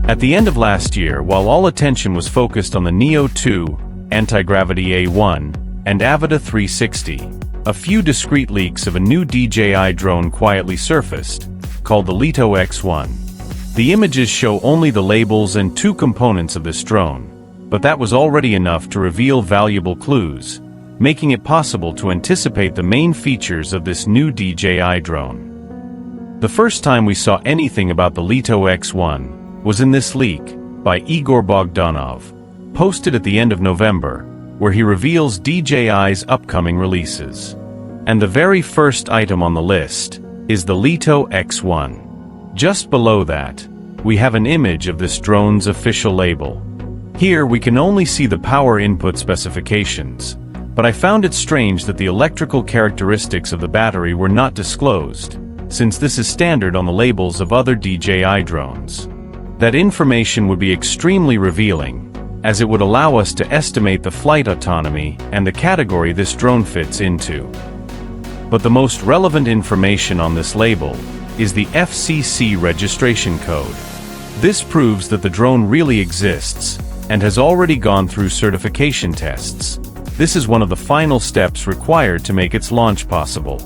At the end of last year, while all attention was focused on the Neo 2, Anti-Gravity A1, and Avata 360, a few discrete leaks of a new DJI drone quietly surfaced, called the Lito X1. The images show only the labels and two components of this drone, but that was already enough to reveal valuable clues, making it possible to anticipate the main features of this new DJI drone. The first time we saw anything about the Lito X1 was in this leak by Igor Bogdanov, posted at the end of November, where he reveals DJI's upcoming releases. And the very first item on the list is the Lito X1. Just below that, we have an image of this drone's official label. Here we can only see the power input specifications, but I found it strange that the electrical characteristics of the battery were not disclosed, since this is standard on the labels of other DJI drones. That information would be extremely revealing, as it would allow us to estimate the flight autonomy and the category this drone fits into. But the most relevant information on this label is the FCC registration code. This proves that the drone really exists and has already gone through certification tests. This is one of the final steps required to make its launch possible.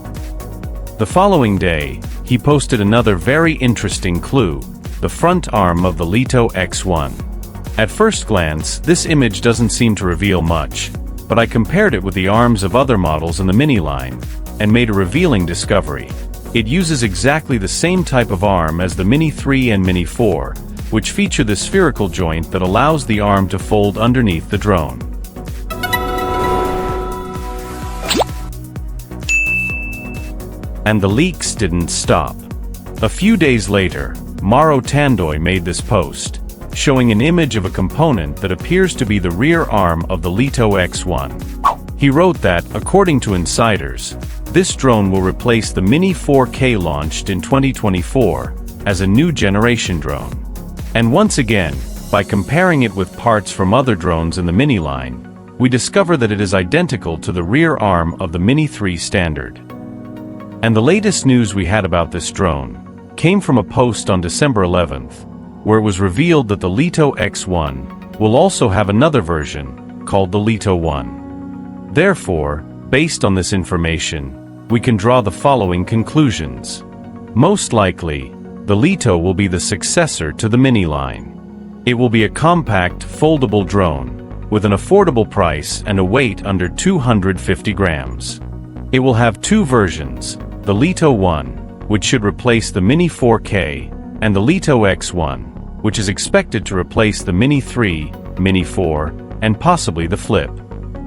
The following day, he posted another very interesting clue, the front arm of the Lito X1. At first glance, this image doesn't seem to reveal much, but I compared it with the arms of other models in the Mini line, and made a revealing discovery. It uses exactly the same type of arm as the Mini 3 and Mini 4, which feature the spherical joint that allows the arm to fold underneath the drone. And the leaks didn't stop. A few days later, Mauro Tandoi made this post, showing an image of a component that appears to be the rear arm of the Lito X1. He wrote that, according to insiders, this drone will replace the Mini 4K launched in 2024 as a new generation drone. And once again, by comparing it with parts from other drones in the Mini line, we discover that it is identical to the rear arm of the Mini 3 standard. And the latest news we had about this drone came from a post on December 11th, where it was revealed that the Lito X1 will also have another version, called the Lito 1. Therefore, based on this information, we can draw the following conclusions. Most likely, the Lito will be the successor to the Mini line. It will be a compact, foldable drone, with an affordable price and a weight under 250 grams. It will have two versions, the Lito 1, which should replace the Mini 4K, and the Lito X1, which is expected to replace the Mini 3, Mini 4, and possibly the Flip.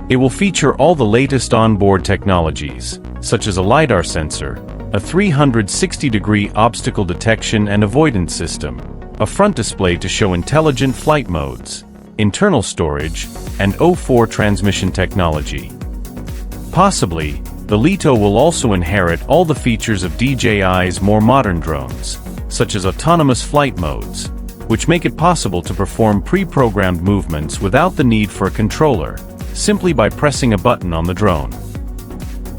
It will feature all the latest onboard technologies, such as a LiDAR sensor, a 360-degree obstacle detection and avoidance system, a front display to show intelligent flight modes, internal storage, and O4 transmission technology. Possibly, the Lito will also inherit all the features of DJI's more modern drones, such as autonomous flight modes, which make it possible to perform pre-programmed movements without the need for a controller, simply by pressing a button on the drone.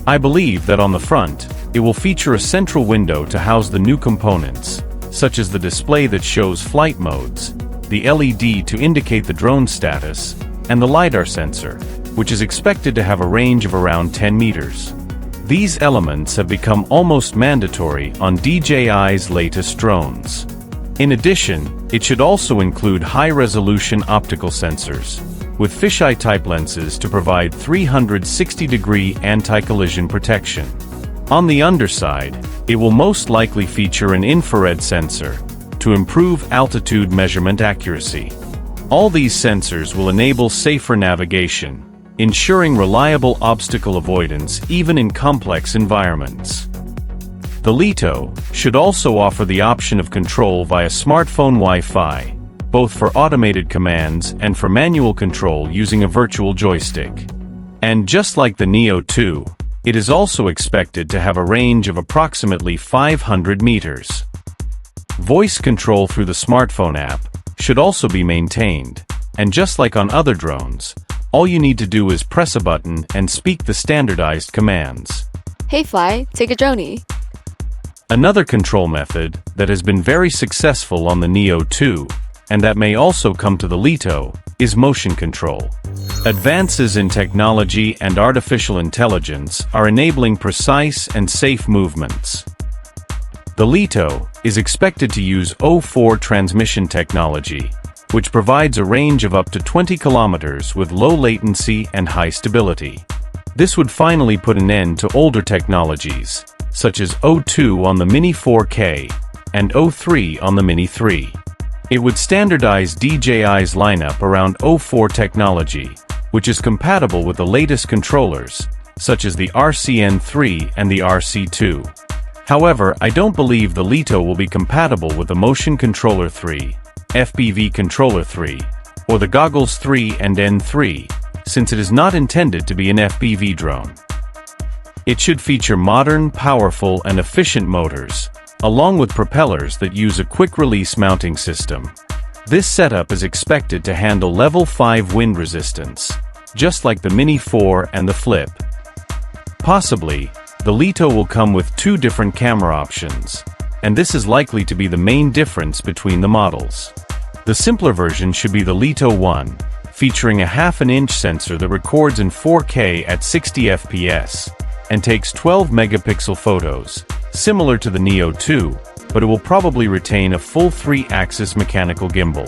I believe that on the front, it will feature a central window to house the new components, such as the display that shows flight modes, the LED to indicate the drone status, and the LiDAR sensor, which is expected to have a range of around 10 meters. These elements have become almost mandatory on DJI's latest drones. In addition, it should also include high-resolution optical sensors, with fisheye-type lenses to provide 360-degree anti-collision protection. On the underside, it will most likely feature an infrared sensor to improve altitude measurement accuracy. All these sensors will enable safer navigation, ensuring reliable obstacle avoidance even in complex environments. The Lito should also offer the option of control via smartphone Wi-Fi, both for automated commands and for manual control using a virtual joystick. And just like the Neo 2, it is also expected to have a range of approximately 500 meters. Voice control through the smartphone app should also be maintained, and just like on other drones, all you need to do is press a button and speak the standardized commands. Hey Fly, take a journey. Another control method that has been very successful on the Neo 2, and that may also come to the Lito, is motion control. Advances in technology and artificial intelligence are enabling precise and safe movements. The Lito is expected to use O4 transmission technology, which provides a range of up to 20 kilometers with low latency and high stability. This would finally put an end to older technologies, such as O2 on the Mini 4K and O3 on the Mini 3. It would standardize DJI's lineup around O4 technology, which is compatible with the latest controllers, such as the RCN3 and the RC2. However, I don't believe the Lito will be compatible with the Motion Controller 3, FPV Controller 3, or the Goggles 3 and N3, since it is not intended to be an FPV drone. It should feature modern, powerful, and efficient motors, along with propellers that use a quick-release mounting system. This setup is expected to handle level 5 wind resistance, just like the Mini 4 and the Flip. Possibly, the Lito will come with 2 different camera options, and this is likely to be the main difference between the models. The simpler version should be the Lito 1, featuring a 1/2-inch sensor that records in 4K at 60 FPS, and takes 12 megapixel photos, similar to the Neo 2, but it will probably retain a full 3-axis mechanical gimbal.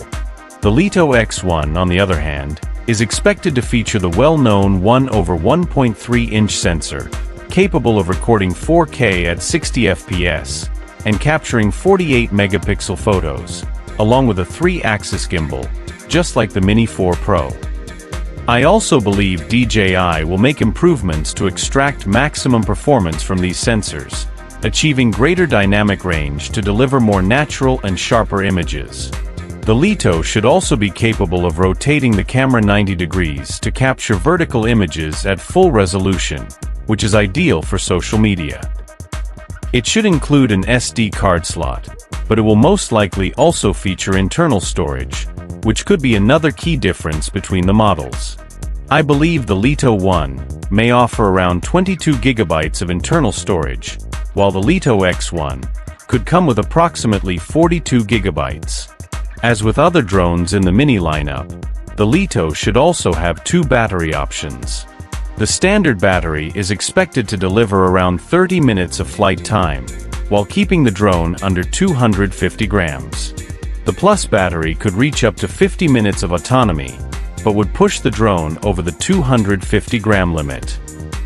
The Lito X1, on the other hand, is expected to feature the well-known 1/1.3-inch sensor, capable of recording 4K at 60 FPS, and capturing 48 megapixel photos, along with a 3-axis gimbal, just like the Mini 4 Pro. I also believe DJI will make improvements to extract maximum performance from these sensors, achieving greater dynamic range to deliver more natural and sharper images. The Lito should also be capable of rotating the camera 90 degrees to capture vertical images at full resolution, which is ideal for social media. It should include an SD card slot, but it will most likely also feature internal storage, which could be another key difference between the models. I believe the Lito 1 may offer around 22 gigabytes of internal storage, while the Lito X1 could come with approximately 42 gigabytes. As with other drones in the Mini lineup, the Lito should also have 2 battery options. The standard battery is expected to deliver around 30 minutes of flight time, while keeping the drone under 250 grams. The Plus battery could reach up to 50 minutes of autonomy, but would push the drone over the 250-gram limit.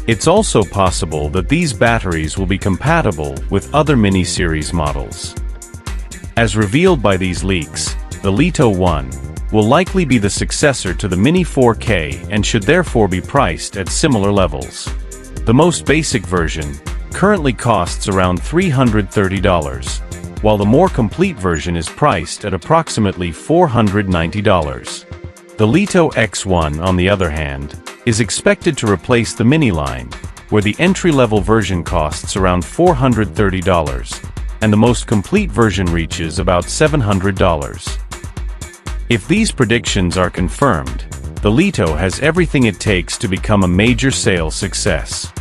It's also possible that these batteries will be compatible with other Mini series models. As revealed by these leaks, the Lito 1 will likely be the successor to the Mini 4K and should therefore be priced at similar levels. The most basic version currently costs around $330, while the more complete version is priced at approximately $490. The Lito X1, on the other hand, is expected to replace the Mini line, where the entry-level version costs around $430, and the most complete version reaches about $700. If these predictions are confirmed, the Lito has everything it takes to become a major sales success.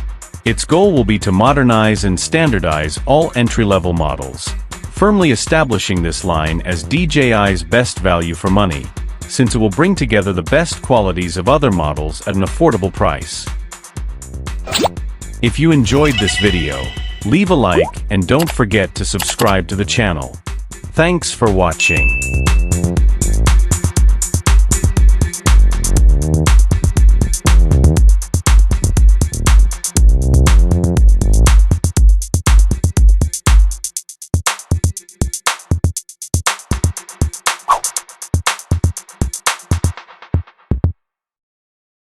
Its goal will be to modernize and standardize all entry-level models, firmly establishing this line as DJI's best value for money, since it will bring together the best qualities of other models at an affordable price. If you enjoyed this video, leave a like and don't forget to subscribe to the channel. Thanks for watching.